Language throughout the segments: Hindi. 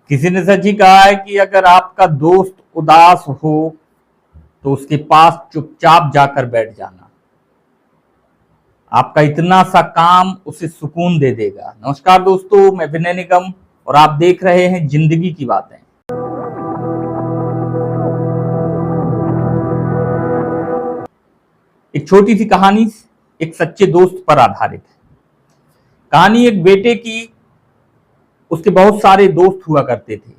किसी ने सच ही कहा है कि अगर आपका दोस्त उदास हो तो उसके पास चुपचाप जाकर बैठ जाना। आपका इतना सा काम उसे सुकून दे देगा। नमस्कार दोस्तों, मैं विनय निगम और आप देख रहे हैं जिंदगी की बातें। एक छोटी सी कहानी एक सच्चे दोस्त पर आधारित है। कहानी एक बेटे की। उसके बहुत सारे दोस्त हुआ करते थे।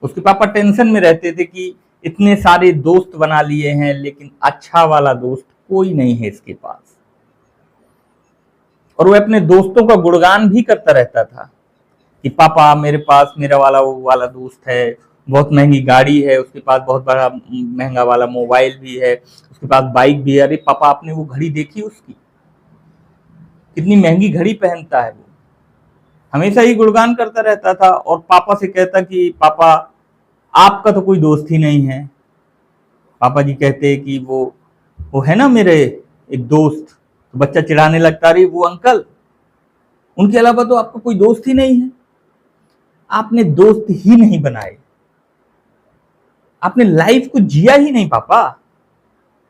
उसके पापा टेंशन में रहते थे कि इतने सारे दोस्त बना लिए हैं लेकिन अच्छा वाला दोस्त कोई नहीं है इसके पास। और वह अपने दोस्तों का गुणगान भी करता रहता था कि पापा मेरे पास मेरा वाला वो वाला दोस्त है, बहुत महंगी गाड़ी है, उसके पास बहुत बड़ा महंगा वाला मोबाइल भी है, उसके पास बाइक भी है। अरे पापा आपने वो घड़ी देखी उसकी, कितनी महंगी घड़ी पहनता है वो। हमेशा ही गुणगान करता रहता था और पापा से कहता कि पापा आपका तो कोई दोस्त ही नहीं है। पापा जी कहते कि वो है ना मेरे एक दोस्त। तो बच्चा चिढ़ाने लगता, रही वो अंकल, उनके अलावा तो आपका कोई दोस्त ही नहीं है। आपने दोस्त ही नहीं बनाए, आपने लाइफ को जिया ही नहीं पापा।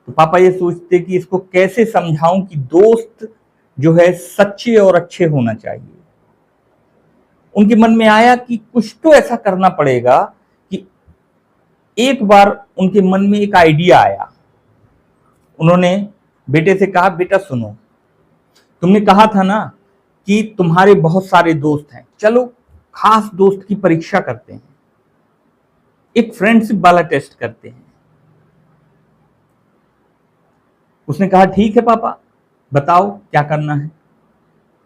तो पापा ये सोचते कि इसको कैसे समझाऊं कि दोस्त जो है सच्चे और अच्छे होना चाहिए। उनके मन में आया कि कुछ तो ऐसा करना पड़ेगा कि एक बार उनके मन में एक आइडिया आया। उन्होंने बेटे से कहा, बेटा सुनो, तुमने कहा था ना कि तुम्हारे बहुत सारे दोस्त हैं, चलो खास दोस्त की परीक्षा करते हैं, एक फ्रेंडशिप वाला टेस्ट करते हैं। उसने कहा ठीक है पापा, बताओ क्या करना है,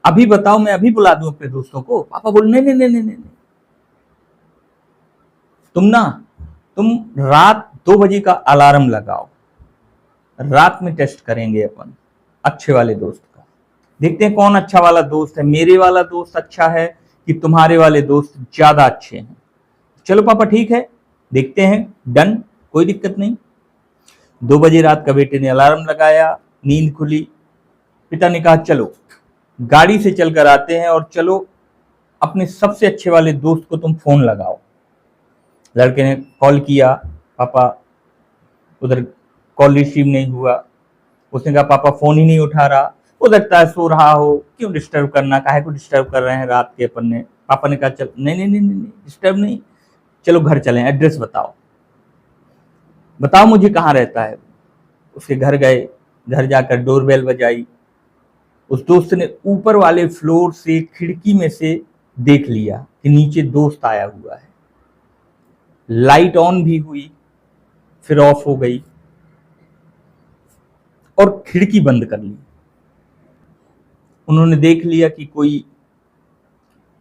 अभी बताओ, मैं अभी बुला दूं अपने दोस्तों को। पापा बोले नहीं नहीं नहीं नहीं, तुम रात 2 बजे का अलार्म लगाओ, रात में टेस्ट करेंगे अपन अच्छे वाले दोस्त का। देखते हैं कौन अच्छा वाला दोस्त है, मेरे वाला दोस्त अच्छा है कि तुम्हारे वाले दोस्त ज्यादा अच्छे हैं। चलो पापा ठीक है, देखते हैं, डन, कोई दिक्कत नहीं। 2 बजे रात का बेटे ने अलार्म लगाया, नींद खुली। पिता ने कहा चलो गाड़ी से चलकर आते हैं और चलो अपने सबसे अच्छे वाले दोस्त को तुम फोन लगाओ। लड़के ने कॉल किया, पापा उधर कॉल रिसीव नहीं हुआ। उसने कहा पापा फोन ही नहीं उठा रहा, हो सकता है सो रहा हो, क्यों डिस्टर्ब करना, काहे को डिस्टर्ब कर रहे हैं रात के अपन ने। पापा ने कहा चल नहीं नहीं नहीं नहीं डिस्टर्ब नहीं, चलो घर चलें, एड्रेस बताओ, बताओ मुझे कहाँ रहता है। उसके घर गए, घर जाकर डोरबेल बजाई। उस दोस्त ने ऊपर वाले फ्लोर से खिड़की में से देख लिया कि नीचे दोस्त आया हुआ है। लाइट ऑन भी हुई, फिर ऑफ हो गई और खिड़की बंद कर ली। उन्होंने देख लिया कि कोई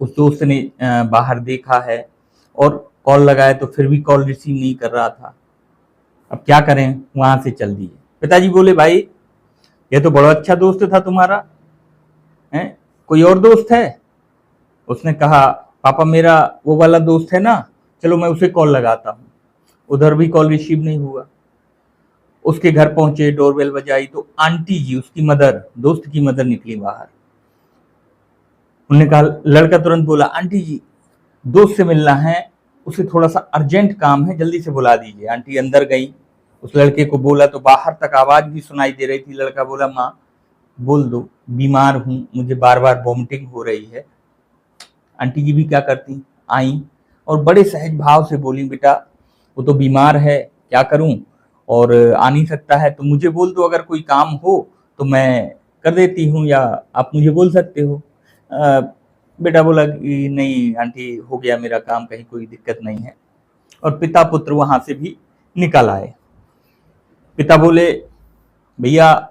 उस दोस्त ने बाहर देखा है और कॉल लगाया तो फिर भी कॉल रिसीव नहीं कर रहा था। अब क्या करें, वहां से चल दिए। पिताजी बोले भाई ये तो बड़ा अच्छा दोस्त था तुम्हारा, है कोई और दोस्त है? उसने कहा पापा मेरा वो वाला दोस्त है ना, चलो मैं उसे कॉल लगाता हूँ। उधर भी कॉल रिसीव नहीं हुआ। उसके घर पहुंचे, डोरबेल बजाई तो आंटी जी, उसकी मदर, दोस्त की मदर निकली बाहर। उन्होंने कहा, लड़का तुरंत बोला आंटी जी दोस्त से मिलना है, उसे थोड़ा सा अर्जेंट काम है, जल्दी से बुला दीजिए। आंटी अंदर गई, उस लड़के को बोला तो बाहर तक आवाज भी सुनाई दे रही थी। लड़का बोला माँ बोल दो, बीमार हूं, मुझे बार बार वॉमिटिंग हो रही है। आंटी जी भी क्या करती, आई और बड़े सहज भाव से बोली बेटा वो तो बीमार है, क्या करूं, और आ नहीं सकता है, तो मुझे बोल दो, अगर कोई काम हो तो मैं कर देती हूँ, या आप मुझे बोल सकते हो। बेटा बोला कि नहीं आंटी हो गया मेरा काम, कहीं कोई दिक्कत नहीं है। और पिता पुत्र वहां से भी निकल आए। पिता बोले भैया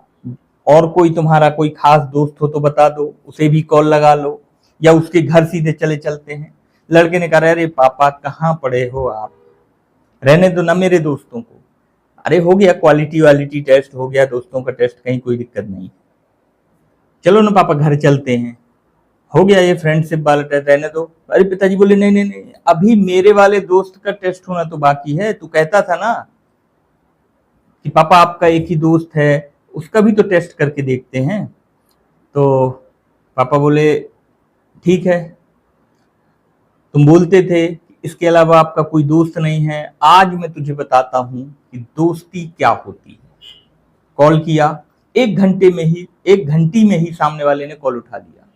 और कोई तुम्हारा कोई खास दोस्त हो तो बता दो, उसे भी कॉल लगा लो या उसके घर सीधे चले चलते हैं। लड़के ने कहा अरे पापा कहाँ पड़े हो आप, रहने दो ना मेरे दोस्तों को। अरे हो गया क्वालिटी वालिटी टेस्ट, हो गया दोस्तों का टेस्ट, कहीं कोई दिक्कत नहीं, चलो ना पापा घर चलते हैं, हो गया ये फ्रेंडशिप वाला टेस्ट, रहने दो। अरे पिताजी बोले नहीं नहीं नहीं, अभी मेरे वाले दोस्त का टेस्ट होना तो बाकी है, तू कहता था ना कि पापा आपका एक ही दोस्त है, उसका भी तो टेस्ट करके देखते हैं। तो पापा बोले ठीक है। तुम बोलते थे इसके अलावा आपका कोई दोस्त नहीं है, आज मैं तुझे बताता हूं कि दोस्ती क्या होती है। कॉल किया, 1 घंटी में ही सामने वाले ने कॉल उठा लिया।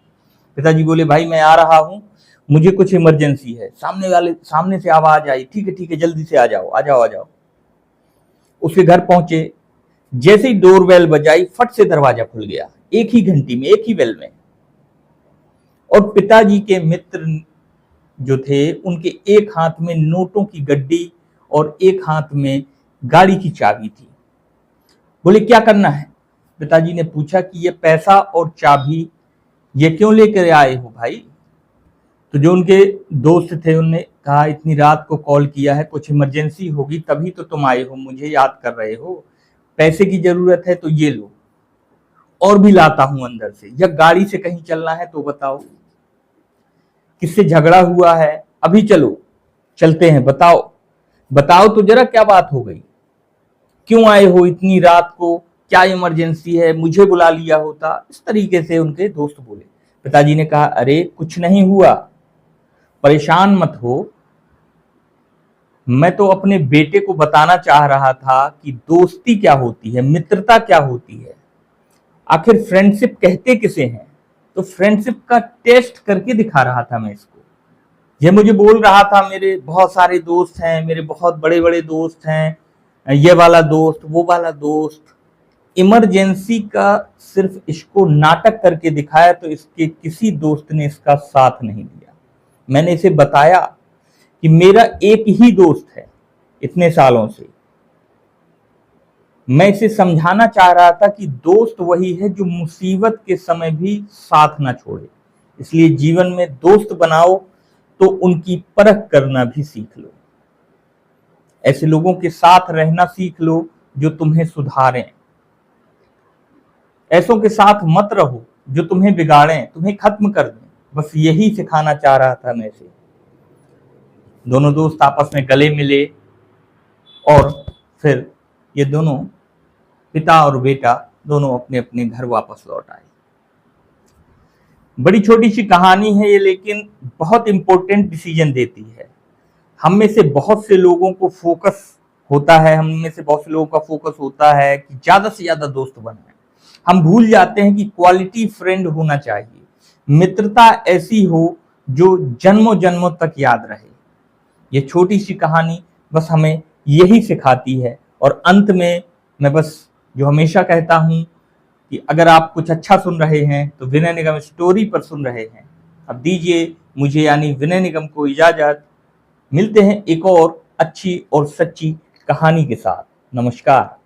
पिताजी बोले भाई मैं आ रहा हूं, मुझे कुछ इमरजेंसी है। सामने से आवाज आई, ठीक है जल्दी से आ जाओ आ जाओ आ जाओ। उसके घर पहुंचे, जैसे ही डोरबेल बजाई फट से दरवाजा खुल गया, एक ही घंटी में, एक ही बेल में। और पिताजी के मित्र जो थे उनके एक हाथ में नोटों की गड्डी और एक हाथ में गाड़ी की चाबी थी। बोले क्या करना है? पिताजी ने पूछा कि ये पैसा और चाबी ये क्यों लेकर आए हो भाई? तो जो उनके दोस्त थे उनने कहा इतनी रात को कॉल किया है, कुछ इमरजेंसी होगी तभी तो तुम आए हो, मुझे याद कर रहे हो, पैसे की जरूरत है तो ये लो, और भी लाता हूं अंदर से, या गाड़ी से कहीं चलना है तो बताओ, किससे झगड़ा हुआ है, अभी चलो चलते हैं, बताओ बताओ तो जरा क्या बात हो गई, क्यों आए हो इतनी रात को, क्या इमरजेंसी है, मुझे बुला लिया होता। इस तरीके से उनके दोस्त बोले। पिताजी ने कहा अरे कुछ नहीं हुआ, परेशान मत हो, मैं तो अपने बेटे को बताना चाह रहा था कि दोस्ती क्या होती है, मित्रता क्या होती है, आखिर फ्रेंडशिप कहते किसे हैं। तो फ्रेंडशिप का टेस्ट करके दिखा रहा था मैं इसको। ये मुझे बोल रहा था मेरे बहुत सारे दोस्त हैं, मेरे बहुत बड़े बड़े दोस्त हैं, ये वाला दोस्त वो वाला दोस्त। इमरजेंसी का सिर्फ इसको नाटक करके दिखाया तो इसके किसी दोस्त ने इसका साथ नहीं दिया। मैंने इसे बताया कि मेरा एक ही दोस्त है इतने सालों से। मैं इसे समझाना चाह रहा था कि दोस्त वही है जो मुसीबत के समय भी साथ ना छोड़े। इसलिए जीवन में दोस्त बनाओ तो उनकी परख करना भी सीख लो, ऐसे लोगों के साथ रहना सीख लो जो तुम्हें सुधारें। ऐसों के साथ मत रहो जो तुम्हें बिगाड़ें, तुम्हें खत्म कर दें। बस यही सिखाना चाह रहा था मैं इसे। दोनों दोस्त आपस में गले मिले और फिर ये दोनों, पिता और बेटा, दोनों अपने अपने घर वापस लौट आए। बड़ी छोटी सी कहानी है ये, लेकिन बहुत इंपॉर्टेंट डिसीजन देती है। हम में से बहुत से लोगों को फोकस होता है, हम में से बहुत से लोगों का फोकस होता है कि ज्यादा से ज्यादा दोस्त बनाएं। हम भूल जाते हैं कि क्वालिटी फ्रेंड होना चाहिए, मित्रता ऐसी हो जो जन्मों जन्मों तक याद रहे। ये छोटी सी कहानी बस हमें यही सिखाती है। और अंत में मैं बस जो हमेशा कहता हूं कि अगर आप कुछ अच्छा सुन रहे हैं तो विनय निगम स्टोरी पर सुन रहे हैं। अब दीजिए मुझे यानी विनय निगम को इजाजत। मिलते हैं एक और अच्छी और सच्ची कहानी के साथ। नमस्कार।